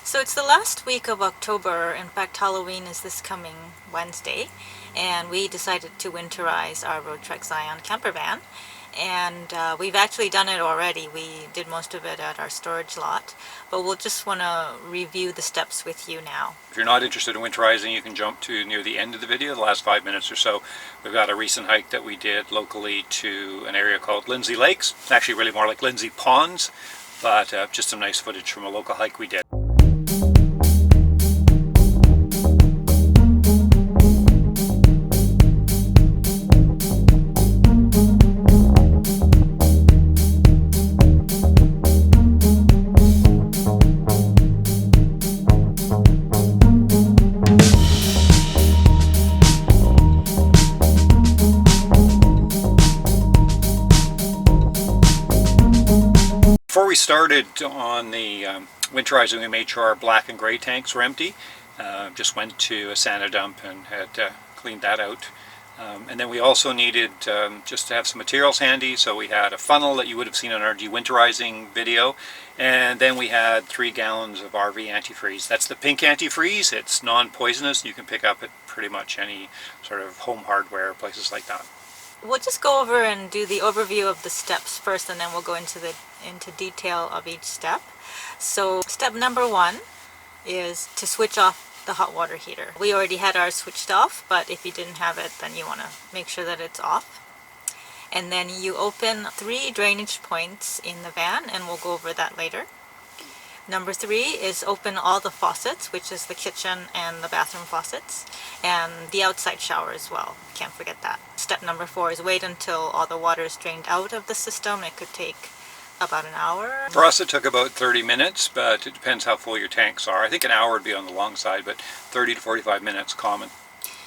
So it's the last week of October. In fact, Halloween is this coming Wednesday, and we decided to winterize our Roadtrek Zion camper van. And we've actually done it already. We did most of it at our storage lot, but we'll just want to review the steps with you now. If you're not interested in winterizing, you can jump to near the end of the video, the last 5 minutes or so. We've got a recent hike that we did locally to an area called Lindsay Lakes. It's actually really more like Lindsay Ponds, but just some nice footage from a local hike we did. Before we started on the winterizing, we made sure our black and gray tanks were empty. Just went to a Santa dump and had cleaned that out. And then we also needed just to have some materials handy, so we had a funnel that you would have seen on our winterizing video, and then we had 3 gallons of RV antifreeze. That's the pink antifreeze. It's non-poisonous. You can pick up at pretty much any sort of home hardware, places like that. We'll just go over and do the overview of the steps first, and then we'll go into detail of each step. So step number 1 is to switch off the hot water heater. We already had ours switched off, but if you didn't have it, then you want to make sure that it's off. And then you open 3 drainage points in the van, and we'll go over that later. Number 3 is open all the faucets, which is the kitchen and the bathroom faucets, and the outside shower as well. Can't forget that. Step number 4 is wait until all the water is drained out of the system. It could take about an hour. For us it took about 30 minutes, but it depends how full your tanks are. I think an hour would be on the long side, but 30 to 45 minutes common.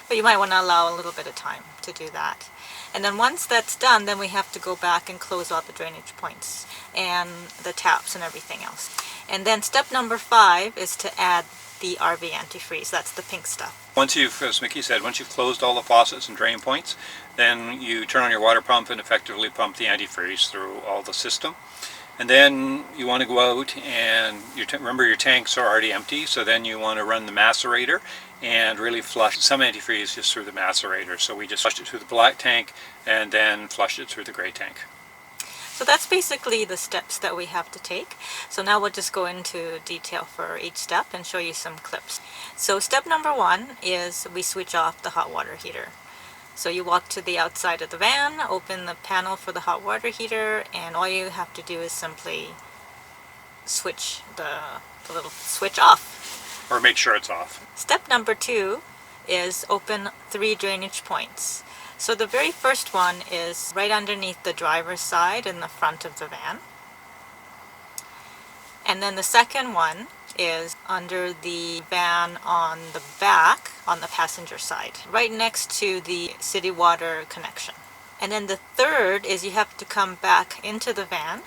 But you might want to allow a little bit of time to do that. And then once that's done, then we have to go back and close all the drainage points and the taps and everything else. And then step number 5 is to add the RV antifreeze. That's the pink stuff. Once you've, as Mickey said, once you've closed all the faucets and drain points, then you turn on your water pump and effectively pump the antifreeze through all the system. And then you want to go out and remember your tanks are already empty, so then you want to run the macerator and really flush some antifreeze just through the macerator. So we just flushed it through the black tank and then flushed it through the gray tank. So that's basically the steps that we have to take. So now we'll just go into detail for each step and show you some clips. So step number 1 is we switch off the hot water heater. So you walk to the outside of the van, open the panel for the hot water heater, and all you have to do is simply switch the little switch off. Or make sure it's off. Step number 2 is open 3 drainage points. So the very first one is right underneath the driver's side in the front of the van. And then the second one is under the van on the back, on the passenger side, right next to the city water connection. And then the third is you have to come back into the van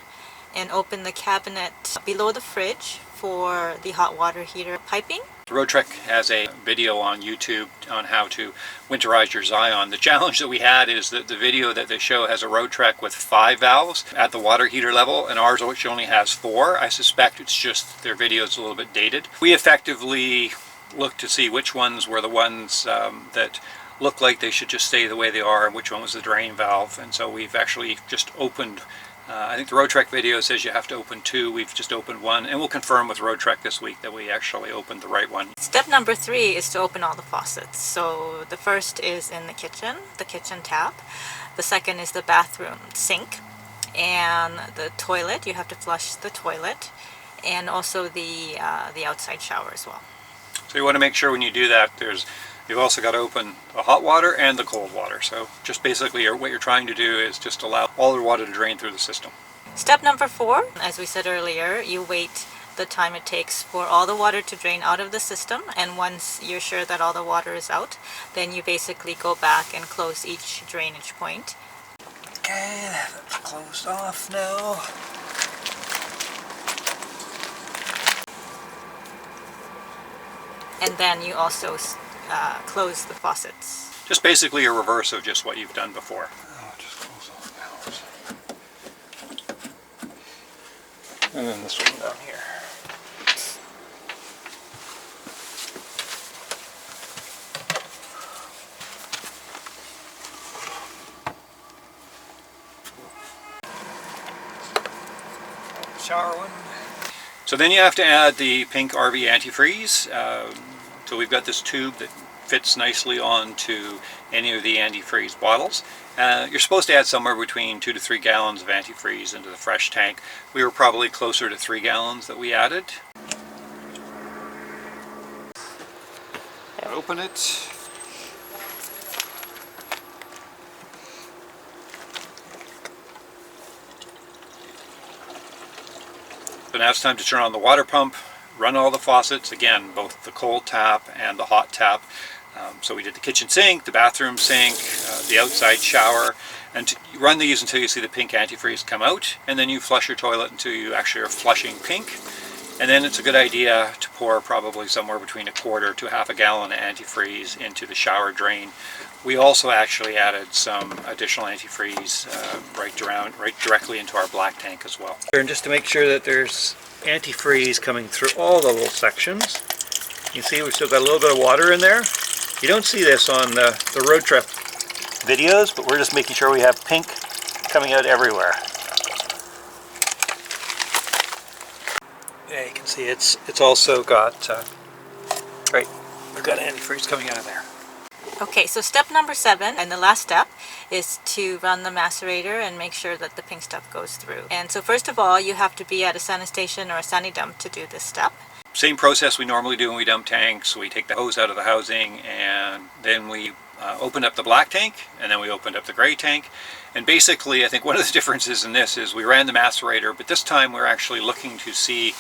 and open the cabinet below the fridge for the hot water heater piping. Roadtrek has a video on YouTube on how to winterize your Zion. The challenge that we had is that the video that they show has a Roadtrek with 5 valves at the water heater level, and ours which only has 4. I suspect it's just their video is a little bit dated. We effectively looked to see which ones were the ones that looked like they should just stay the way they are, and which one was the drain valve. And so we've actually just opened I think the Roadtrek video says you have to open 2. We've just opened 1, and we'll confirm with Roadtrek this week that we actually opened the right one. Step number 3 is to open all the faucets. So the first is in the kitchen tap. The second is the bathroom sink, and the toilet. You have to flush the toilet, and also the outside shower as well. So you want to make sure when you do that, you've also got to open the hot water and the cold water. So just basically what you're trying to do is just allow all the water to drain through the system. Step number 4, as we said earlier, you wait the time it takes for all the water to drain out of the system, and once you're sure that all the water is out, then you basically go back and close each drainage point. Okay, that's closed off now. And then you also close the faucets. Just basically a reverse of just what you've done before. Oh, just close off the valves. And then this one down here. shower one. So then you have to add the pink RV antifreeze. So we've got this tube that fits nicely onto any of the antifreeze bottles. You're supposed to add somewhere between 2 to 3 gallons of antifreeze into the fresh tank. We were probably closer to 3 gallons that we added. Open it. So now it's time to turn on the water pump, run all the faucets, again, both the cold tap and the hot tap. So we did the kitchen sink, the bathroom sink, the outside shower, and you run these until you see the pink antifreeze come out, and then you flush your toilet until you actually are flushing pink. And then it's a good idea to pour probably somewhere between 1/4 to 1/2 gallon of antifreeze into the shower drain. We also actually added some additional antifreeze right directly into our black tank as well. And just to make sure that there's antifreeze coming through all the little sections. You see we've still got a little bit of water in there. You don't see this on the Roadtrek videos, but we're just making sure we have pink coming out everywhere. Yeah, you can see it's also got, right, we've got antifreeze coming out of there. Okay, so step number 7, and the last step, is to run the macerator and make sure that the pink stuff goes through. And so first of all, you have to be at a sanitation or a sani dump to do this step. Same process we normally do when we dump tanks. We take the hose out of the housing, and then we opened up the black tank, and then we opened up the gray tank. And basically, I think one of the differences in this is we ran the macerator, but this time we're actually looking to see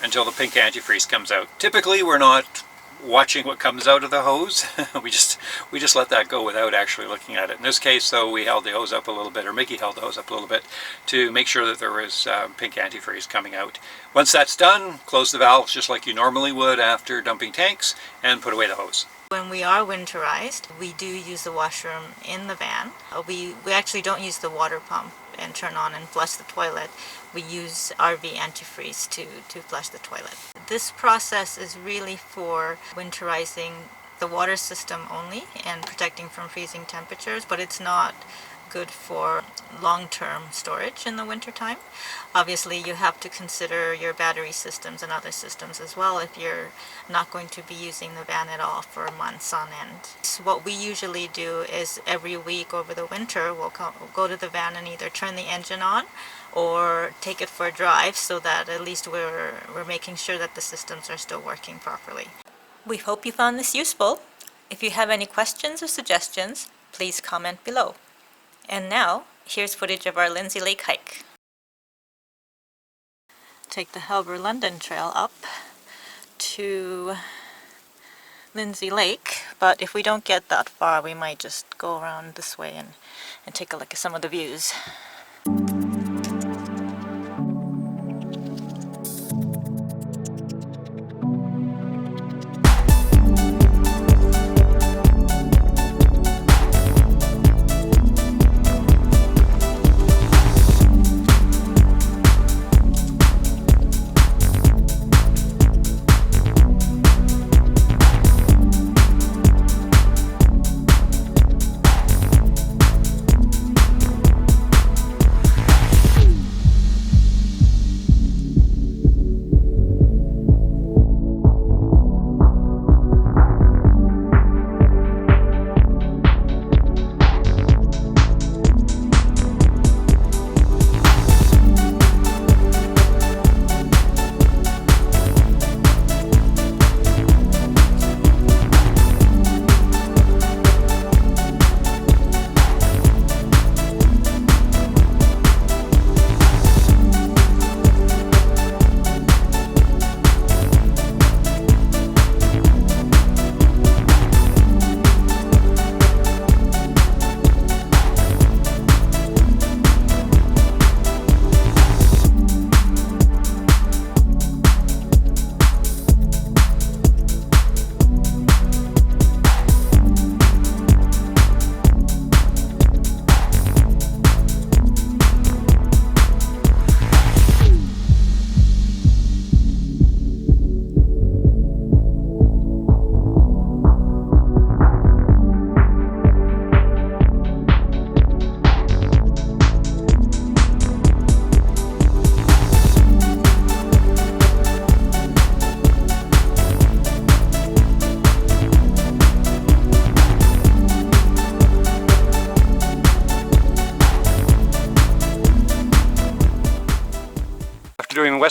until the pink antifreeze comes out. Typically, we're not watching what comes out of the hose. we just let that go without actually looking at it. In this case, though, we held the hose up a little bit, or Mickey held the hose up a little bit, to make sure that there was pink antifreeze coming out. Once that's done, close the valves just like you normally would after dumping tanks, and put away the hose. When we are winterized, we do use the washroom in the van. We actually don't use the water pump and turn on and flush the toilet. We use RV antifreeze to flush the toilet. This process is really for winterizing the water system only and protecting from freezing temperatures, but it's not good for long-term storage in the wintertime. Obviously, you have to consider your battery systems and other systems as well if you're not going to be using the van at all for months on end. So what we usually do is every week over the winter, we'll go to the van and either turn the engine on or take it for a drive so that at least we're making sure that the systems are still working properly. We hope you found this useful. If you have any questions or suggestions, please comment below. And now, here's footage of our Lindsay Lake hike. Take the Helber London Trail up to Lindsay Lake, but if we don't get that far, we might just go around this way and take a look at some of the views.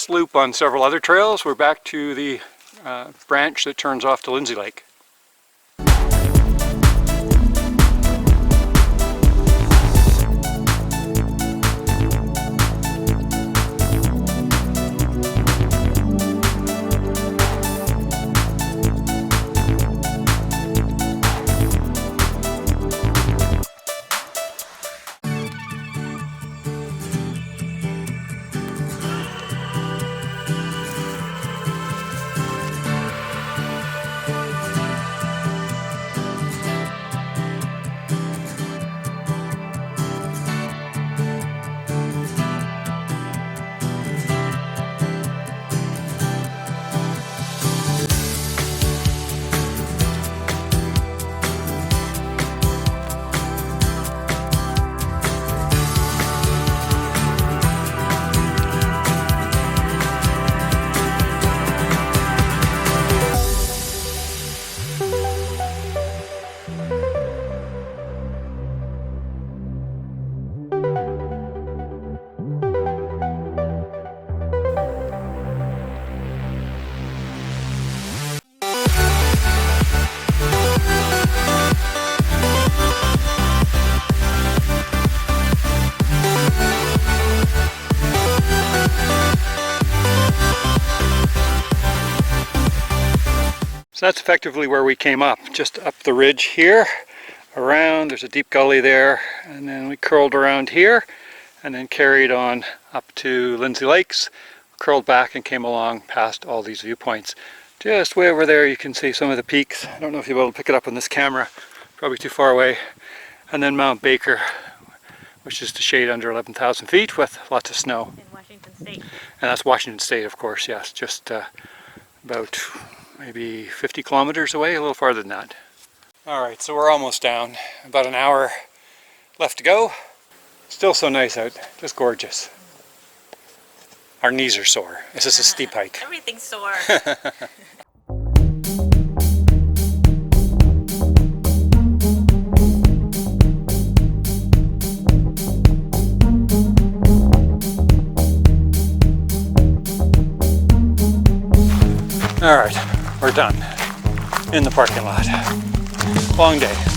this loop on several other trails, we're back to the branch that turns off to Lindsay Lake. So that's effectively where we came up, just up the ridge here, around, there's a deep gully there, and then we curled around here, and then carried on up to Lindsay Lakes, curled back and came along past all these viewpoints. Just way over there you can see some of the peaks. I don't know if you'll be able to pick it up on this camera, probably too far away. And then Mount Baker, which is the shade under 11,000 feet with lots of snow. In Washington State. And that's Washington State, of course, yes, just about maybe 50 kilometers away, a little farther than that. Alright, so we're almost down. About an hour left to go. Still so nice out, just gorgeous. Our knees are sore. This is a steep hike. Everything's sore. Alright, we're done in the parking lot. Long day.